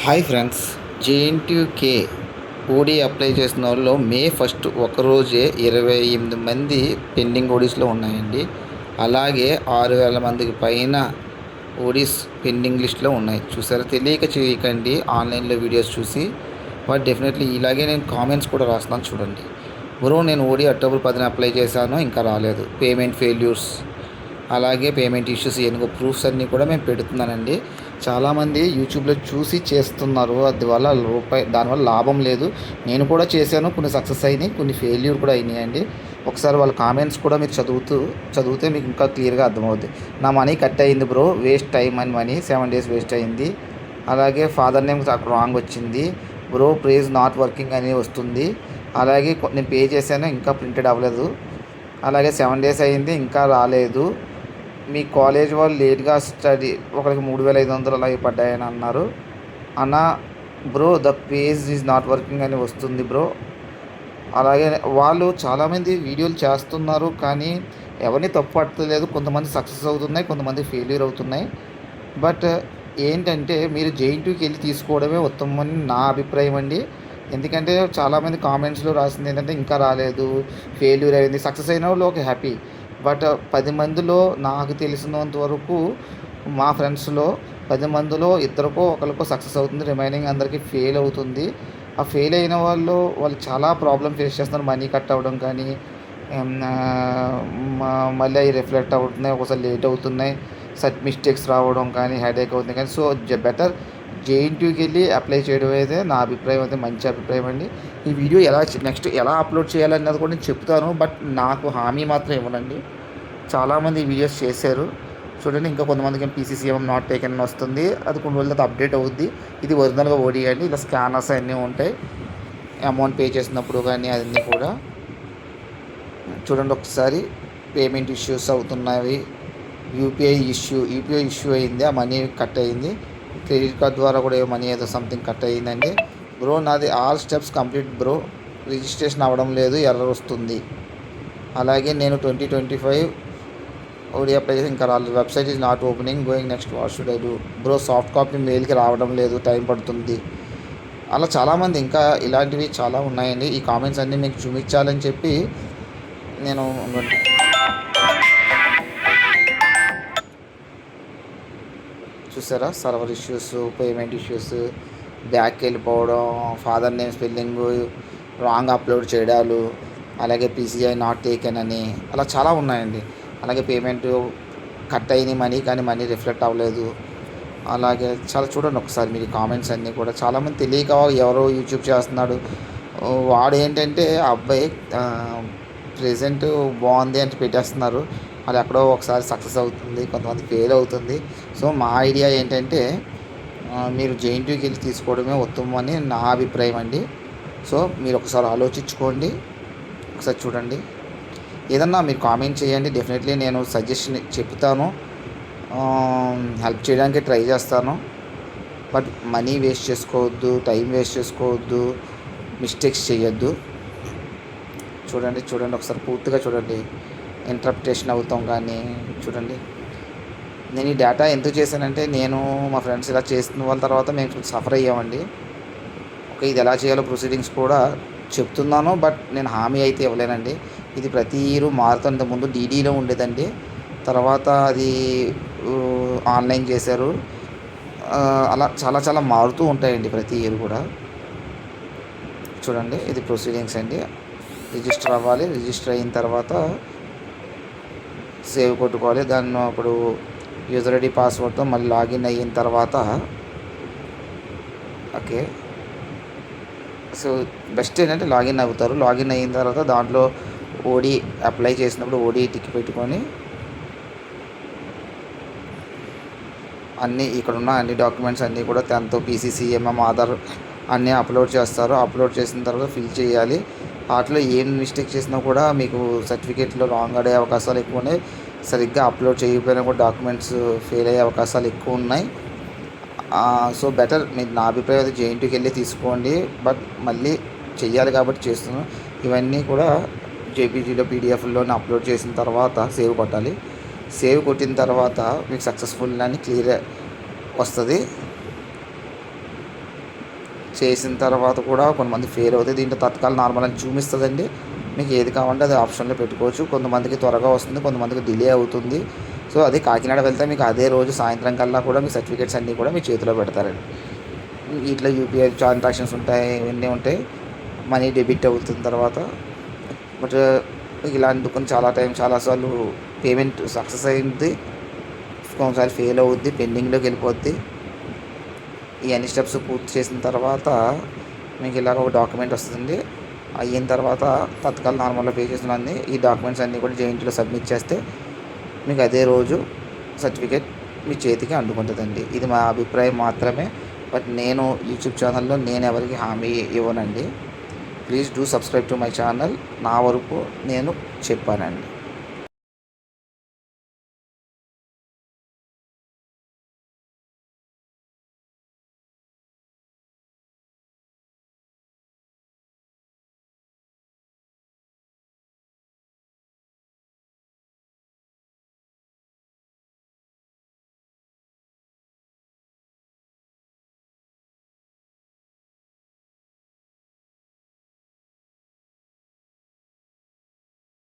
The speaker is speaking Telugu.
Hi friends, JNTUK OD apply చేసిన వాళ్ళు మే ఫస్ట్ ఒకరోజే 28 మంది పెండింగ్ ఓడీస్లో ఉన్నాయండి. అలాగే 6,000 మందికి పైన ఓడీస్ పెండింగ్ లిస్ట్లో ఉన్నాయి. చూసారా, తెలియక చేయకండి ఆన్లైన్లో వీడియోస్ చూసి. బట్ డెఫినెట్లీ ఇలాగే నేను కామెంట్స్ కూడా రాస్తున్నాను చూడండి. బ్రో, నేను ఓడీ అక్టోబర్ 10న అప్లై చేశాను, ఇంకా రాలేదు. పేమెంట్ ఫెయిల్యూర్స్, అలాగే పేమెంట్ ఇష్యూస్, ఎనుగో ప్రూఫ్స్ అన్నీ కూడా మేము పెడుతున్నానండి. చాలామంది యూట్యూబ్లో చూసి చేస్తున్నారు, దానివల్ల లాభం లేదు. నేను కూడా చేశాను, కొన్ని సక్సెస్ అయినాయి, కొన్ని ఫెయిల్యూర్ కూడా అయినాయండి. ఒకసారి వాళ్ళ కామెంట్స్ కూడా మీరు చదివితే మీకు ఇంకా క్లియర్గా అర్థమవుద్ది. నా మనీ కట్ అయింది bro, waste time and money, 7 days waste అయింది. అలాగే ఫాదర్ నేమ్ అక్కడ రాంగ్ వచ్చింది బ్రో, ప్రైజ్ నాట్ వర్కింగ్ అని వస్తుంది. అలాగే నేను పే చేశాను, ఇంకా ప్రింటెడ్ అవ్వలేదు. అలాగే 7 days అయింది, ఇంకా రాలేదు. మీ కాలేజ్ వాళ్ళు లేట్గా స్టడీ, ఒకరికి 3,500 అలాగే పడ్డాయని అన్నారు అన్న. Bro, the page is not working అని వస్తుంది బ్రో. అలాగే వాళ్ళు చాలామంది వీడియోలు చేస్తున్నారు, కానీ ఎవరిని తప్పు పట్టలేదు. కొంతమంది సక్సెస్ అవుతున్నాయి, కొంతమంది ఫెయిల్యూర్ అవుతున్నాయి. బట్ ఏంటంటే మీరు జేఎన్టీయూకి వెళ్ళి తీసుకోవడమే ఉత్తమమని నా అభిప్రాయం అండి. ఎందుకంటే చాలామంది కామెంట్స్లో రాసింది ఏంటంటే ఇంకా రాలేదు, ఫెయిల్యూర్ అయింది. సక్సెస్ అయిన వాళ్ళు ఒక హ్యాపీ. బట్ 10 మందిలో నాకు తెలిసినంత వరకు, మా ఫ్రెండ్స్లో 10 మందిలో ఇద్దరికో ఒకరికో సక్సెస్ అవుతుంది, రిమైనింగ్ అందరికీ ఫెయిల్ అవుతుంది. ఆ ఫెయిల్ అయిన వాళ్ళు చాలా ప్రాబ్లమ్ ఫేస్ చేస్తున్నారు. మనీ కట్ అవ్వడం కానీ, మళ్ళీ అవి రిఫ్లెక్ట్ అవుతున్నాయి, ఒకసారి లేట్ అవుతున్నాయి, మిస్టేక్స్ రావడం కానీ, హెడేక్ అవుతుంది కానీ. సో బెటర్ జేఎన్టీయూకి వెళ్ళి అప్లై చేయడం అయితే నా అభిప్రాయం అయితే మంచి అభిప్రాయం అండి. ఈ వీడియో నెక్స్ట్ ఎలా అప్లోడ్ చేయాలన్నది కూడా నేను చెప్తాను, బట్ నాకు హామీ మాత్రం ఇవ్వనండి. చాలామంది వీడియోస్ చేశారు చూడండి. ఇంకా కొంతమందికి పీసీసీఎం నాట్ టేకెన్ అని వస్తుంది, అది కొన్ని రోజులతో అప్డేట్ అవుద్ది. ఇది ఒరిజినల్గా ఓడీ అండి. ఇలా స్కానర్స్ అన్నీ ఉంటాయి, అమౌంట్ పే చేసినప్పుడు కానీ అన్నీ కూడా చూడండి. ఒకసారి పేమెంట్ ఇష్యూస్ అవుతున్నవి. యూపీఐ ఇష్యూ అయింది, ఆ మనీ కట్ అయింది. క్రెడిట్ కార్డ్ ద్వారా కూడా మనీ ఏదో సంథింగ్ కట్ అయ్యిందండి. బ్రో, నాది all steps complete bro, registration అవ్వడం లేదు, ఎర్రర్ వస్తుంది. అలాగే నేను 2025 ఓడి అప్లై చేసి ఇంకా రాలేదు. Website is not opening, going next what should I do bro. Soft copy మెయిల్కి రావడం లేదు, టైం పడుతుంది. అలా చాలామంది ఇంకా ఇలాంటివి చాలా ఉన్నాయండి. ఈ కామెంట్స్ అన్నీ మీకు చూపించాలని చెప్పి నేను చూసారా, సర్వర్ ఇష్యూస్, పేమెంట్ ఇష్యూస్, బ్యాక్కి వెళ్ళిపోవడం, father name spelling wrong upload చేయడాలు, అలాగే పీసీఐ నాట్ టేకెన్ అని, అలా చాలా ఉన్నాయండి. అలాగే పేమెంట్ కట్ అయిన మనీ, కానీ మనీ రిఫ్లెక్ట్ అవ్వలేదు. అలాగే చాలా చూడండి ఒకసారి మీరు కామెంట్స్ అన్నీ కూడా. చాలామంది తెలియక ఎవరో యూట్యూబ్ చేస్తున్నాడు, వాడు ఏంటంటే ఆ అబ్బాయి ప్రెజెంట్ బాగుంది అంటే పెట్టేస్తున్నారు. అది ఎక్కడో ఒకసారి సక్సెస్ అవుతుంది, కొంతమంది ఫెయిల్ అవుతుంది. సో మా ఐడియా ఏంటంటే మీరు జేఎన్టీయూకి వెళ్ళి తీసుకోవడమే ఉత్తమం అని నా అభిప్రాయం అండి. సో మీరు ఒకసారి ఆలోచించుకోండి, ఒకసారి చూడండి. ఏదన్నా మీరు కామెంట్ చేయండి, డెఫినెట్లీ నేను సజెషన్ చెప్తాను, హెల్ప్ చేయడానికి ట్రై చేస్తాను. బట్ మనీ వేస్ట్ చేసుకోవద్దు, టైం వేస్ట్ చేసుకోవద్దు, మిస్టేక్స్ చేయొద్దు. చూడండి ఒకసారి పూర్తిగా చూడండి. ఇంటర్ప్రిటేషన్ అవుతాం కానీ చూడండి. నేను ఈ డేటా ఎందుకు చేశానంటే, నేను మా ఫ్రెండ్స్ ఇలా చేస్తున్న వాళ్ళ తర్వాత మేము సఫర్ అయ్యామండి. ఓకే, ఇది ఎలా చేయాలో ప్రొసీడింగ్స్ కూడా చెప్తున్నాను, బట్ నేను హామీ అయితే ఇవ్వలేనండి. ఇది ప్రతి ఇయర్ మారుతుంది. ముందు డీడీలో ఉండేదండి, తర్వాత అది ఆన్లైన్ చేశారు. అలా చాలా మారుతూ ఉంటాయండి ప్రతి ఇయర్ కూడా. చూడండి, ఇది ప్రొసీడింగ్స్ అండి. రిజిస్టర్ అవ్వాలి, రిజిస్టర్ అయిన తర్వాత సేవ్ కొట్టుకోవాలి. దాన్ని అప్పుడు యూజర్ ఐడి పాస్వర్డ్తో మళ్ళీ లాగిన్ అయిన తర్వాత ఓకే. సో బెస్ట్ ఏంటంటే లాగిన్ అవుతారు. లాగిన్ అయిన తర్వాత దాంట్లో ఓడీ అప్లై చేసినప్పుడు ఓడీ టిక్ పెట్టుకొని ఇక్కడున్న అన్ని డాక్యుమెంట్స్ అన్నీ కూడా 10th పీసీసీఎంఎం ఆధార్ అన్నీ అప్లోడ్ చేస్తారు. అప్లోడ్ చేసిన తర్వాత ఫిల్ చేయాలి. వాటిలో ఏం మిస్టేక్ చేసినా కూడా మీకు సర్టిఫికేట్లో రాంగ్ అయ్యే అవకాశాలు ఎక్కువ ఉన్నాయి. సరిగ్గా అప్లోడ్ చేయకపోయినా కూడా డాక్యుమెంట్స్ ఫెయిల్ అయ్యే అవకాశాలు ఎక్కువ ఉన్నాయి. సో బెటర్, మీరు నా అభిప్రాయం అయితే జేఎన్టీయూకి వెళ్ళి తీసుకోండి. బట్ మళ్ళీ చెయ్యాలి కాబట్టి చేస్తున్నాను. ఇవన్నీ కూడా జేపీజీలో పీడిఎఫ్లోనే అప్లోడ్ చేసిన తర్వాత సేవ్ కొట్టాలి. సేవ్ కొట్టిన తర్వాత మీకు సక్సెస్ఫుల్ అని క్లియర్ వస్తుంది. చేసిన తర్వాత కూడా కొంతమంది ఫెయిల్ అవుతాయి. దీంట్లో తత్కాల్ నార్మల్ అని చూపిస్తుందండి. మీకు ఏది కావాలంటే అది ఆప్షన్లో పెట్టుకోవచ్చు. కొంతమందికి త్వరగా వస్తుంది, కొంతమందికి డిలే అవుతుంది. సో అది కాకినాడ వెళ్తే మీకు అదే రోజు సాయంత్రం కల్లా కూడా మీ సర్టిఫికేట్స్ అన్నీ కూడా మీ చేతిలో పెడతారండి. ఇట్లా యూపీఐ ట్రాన్సాక్షన్స్ ఉంటాయి, ఇవన్నీ ఉంటాయి. మనీ డెబిట్ అవుతున్న తర్వాత బట్ ఇలా అందుకొని చాలాసార్లు పేమెంట్ సక్సెస్ అయింది, కొన్నిసార్లు ఫెయిల్ అవుద్ది, పెండింగ్లోకి వెళ్ళిపోద్ది. ఈ అన్ని స్టెప్స్ పూర్తి చేసిన తర్వాత మీకు ఇలాగ ఒక డాక్యుమెంట్ వస్తుందండి. అయిన తర్వాత తత్కాల్ నార్మల్గా పే చేసిన ఈ డాక్యుమెంట్స్ అన్నీ కూడా జేఎన్టీలో సబ్మిట్ చేస్తే మీకు అదే రోజు సర్టిఫికేట్ మీ చేతికి అందుకుంటుందండి. ఇది మా అభిప్రాయం మాత్రమే. బట్ నేను యూట్యూబ్ ఛానల్లో నేను ఎవరికి హామీ ఇవ్వనండి. Please do subscribe to my channel. నా వరకు నేను చెప్పానండి.